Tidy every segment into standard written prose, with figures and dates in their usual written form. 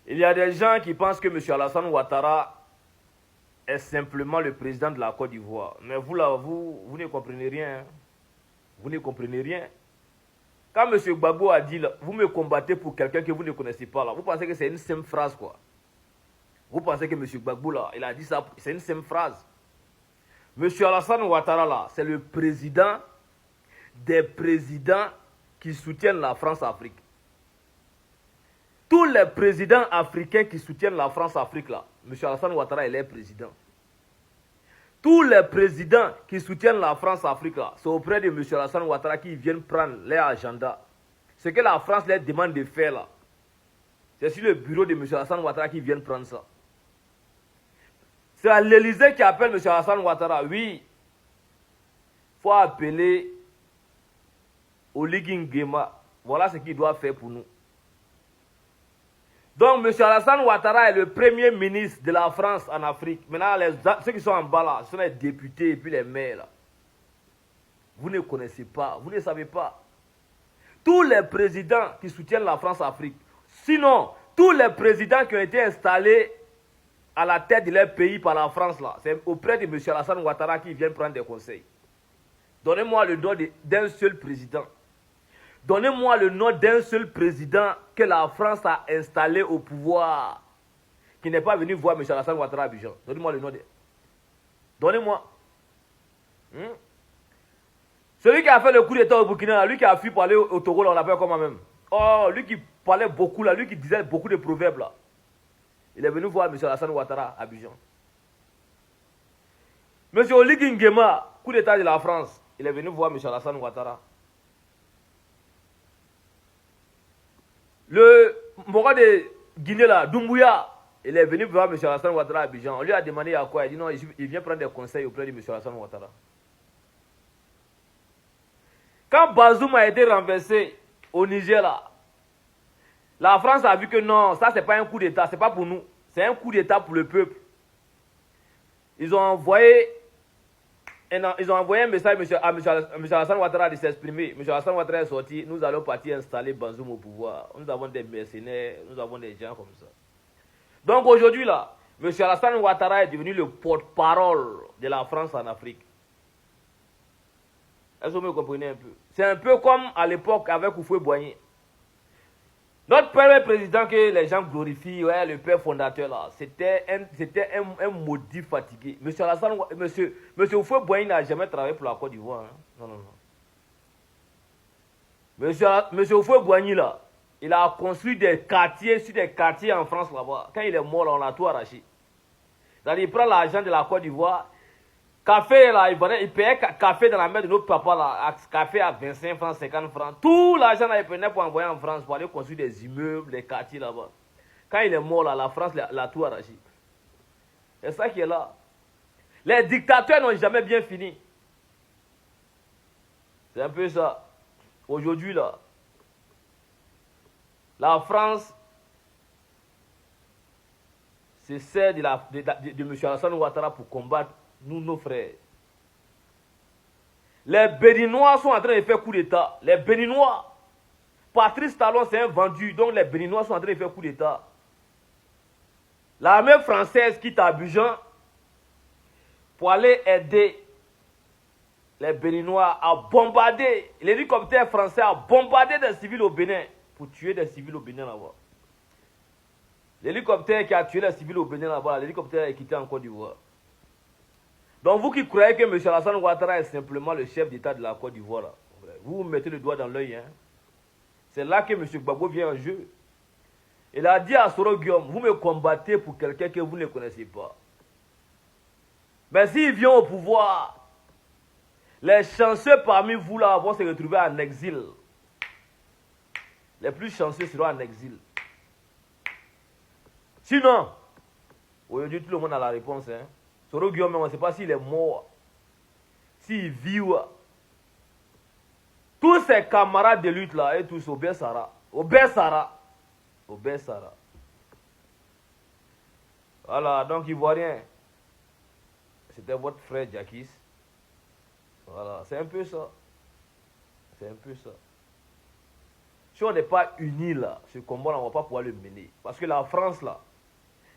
Il y a des gens qui pensent que M. Alassane Ouattara est simplement le président de la Côte d'Ivoire. Mais vous là, vous ne comprenez rien. Hein? Vous ne comprenez rien. Quand M. Gbagbo a dit, là, vous me combattez pour quelqu'un que vous ne connaissez pas, là, vous pensez que c'est une simple phrase, quoi. Vous pensez que M. Gbagbo, là, il a dit ça, c'est une simple phrase. M. Alassane Ouattara, là, c'est le président des présidents qui soutiennent la France-Afrique. Tous les présidents africains qui soutiennent la France-Afrique, là, M. Alassane Ouattara, il est président. Tous les présidents qui soutiennent la France-Afrique, là, c'est auprès de M. Alassane Ouattara qui viennent prendre leur agenda. Ce que la France leur demande de faire, là, c'est sur le bureau de M. Alassane Ouattara qui viennent prendre ça. C'est à l'Élysée qui appelle M. Alassane Ouattara. Oui, il faut appeler Oligui Nguema. Voilà ce qu'il doit faire pour nous. Donc, M. Alassane Ouattara est le premier ministre de la France en Afrique. Maintenant, ceux qui sont en bas là, ce sont les députés et puis les maires là. Vous ne connaissez pas, vous ne savez pas. Tous les présidents qui soutiennent la France-Afrique, sinon, tous les présidents qui ont été installés à la tête de leur pays par la France là, c'est auprès de M. Alassane Ouattara qui viennent prendre des conseils. Donnez-moi le nom d'un seul président. Donnez-moi le nom d'un seul président que la France a installé au pouvoir, qui n'est pas venu voir M. Alassane Ouattara à Abidjan. Donnez-moi le nom de... Donnez-moi. Celui qui a fait le coup d'État au Burkina, lui qui a fui pour aller au Togo, là, on l'appelle comment même? Oh, lui qui parlait beaucoup là, lui qui disait beaucoup de proverbes là. Il est venu voir M. Alassane Ouattara à Abidjan. M. Oligui Nguema, coup d'État de la France, il est venu voir M. Alassane Ouattara. Le Mora de Guinée là, Doumbouya, il est venu voir M. Alassane Ouattara à Abidjan. On lui a demandé à quoi? Il dit non, il vient prendre des conseils auprès de M. Alassane Ouattara. Quand Bazoum a été renversé au Niger là, la France a vu que non, ça c'est pas un coup d'État, c'est pas pour nous. C'est un coup d'État pour le peuple. Ils ont envoyé un message à M. Alassane Ouattara de s'exprimer. M. Alassane Ouattara est sorti, nous allons partir installer Bazoum au pouvoir. Nous avons des mercenaires, nous avons des gens comme ça. Donc aujourd'hui là, M. Alassane Ouattara est devenu le porte-parole de la France en Afrique. Est-ce que vous me comprenez un peu? C'est un peu comme à l'époque avec Houphouët-Boigny. Notre premier président que les gens glorifient, ouais, le père fondateur là, c'était un maudit fatigué. Monsieur Houphouët-Boigny n'a jamais travaillé pour la Côte d'Ivoire. Hein? Non, non, non. Monsieur Houphouët-Boigny là, il a construit des quartiers sur des quartiers en France là-bas. Quand il est mort là, on a tout arraché. Il prend l'argent de la Côte d'Ivoire. Café là, il payait café dans la main de notre papa là, café à 25 francs, 50 francs. Tout l'argent là, il prenait pour envoyer en France, pour aller construire des immeubles, des quartiers là-bas. Quand il est mort là, la France l'a tout arraché. C'est ça qui est là. Les dictateurs n'ont jamais bien fini. C'est un peu ça. Aujourd'hui là, la France se sert de M. Alassane Ouattara pour combattre nous, nos frères. Les Béninois sont en train de faire coup d'État. Les Béninois. Patrice Talon, c'est un vendu. Donc les Béninois sont en train de faire coup d'État. L'armée française quitte Abidjan pour aller aider les Béninois à bombarder. L'hélicoptère français a bombardé des civils au Bénin pour tuer des civils au Bénin là-bas. L'hélicoptère qui a tué les civils au Bénin là-bas, l'hélicoptère est quitté en Côte d'Ivoire. Donc vous qui croyez que M. Alassane Ouattara est simplement le chef d'État de la Côte d'Ivoire, vous vous mettez le doigt dans l'œil. Hein. C'est là que M. Gbagbo vient en jeu. Il a dit à Soro Guillaume, vous me combattez pour quelqu'un que vous ne connaissez pas. Mais s'il vient au pouvoir, les chanceux parmi vous là vont se retrouver en exil. Les plus chanceux seront en exil. Sinon, aujourd'hui tout le monde a la réponse. Hein. Soro Guillaume, on ne sait pas s'il est mort, s'il vit. Tous ses camarades de lutte là, et tous au Bessara. Voilà, donc Ivoirien, c'était votre frère Jacques. Voilà, c'est un peu ça. C'est un peu ça. Si on n'est pas unis là, ce combat-là, on ne va pas pouvoir le mener. Parce que la France là,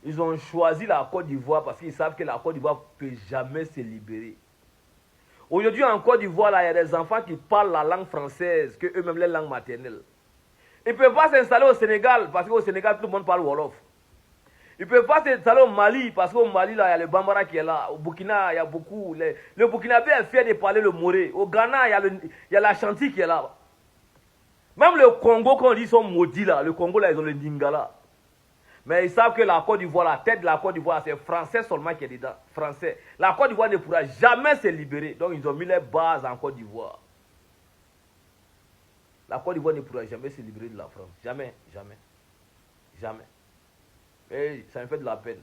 ils ont choisi la Côte d'Ivoire parce qu'ils savent que la Côte d'Ivoire ne peut jamais se libérer. Aujourd'hui, en Côte d'Ivoire, il y a des enfants qui parlent la langue française, que eux-mêmes les langues maternelles. Ils ne peuvent pas s'installer au Sénégal, parce qu'au Sénégal, tout le monde parle Wolof. Ils ne peuvent pas s'installer au Mali, parce qu'au Mali, là, il y a le Bambara qui est là. Au Burkina, il y a beaucoup. Le Burkinabé est fier de parler le Moré. Au Ghana, il y a la Chanti qui est là. Même le Congo, quand on dit qu'ils sont maudits, là, le Congo, là, ils ont le Ningala. Mais ils savent que la Côte d'Ivoire, la tête de la Côte d'Ivoire, c'est français seulement qui est dedans. Français. La Côte d'Ivoire ne pourra jamais se libérer. Donc, ils ont mis les bases en Côte d'Ivoire. La Côte d'Ivoire ne pourra jamais se libérer de la France. Jamais, jamais. Jamais. Et ça me fait de la peine.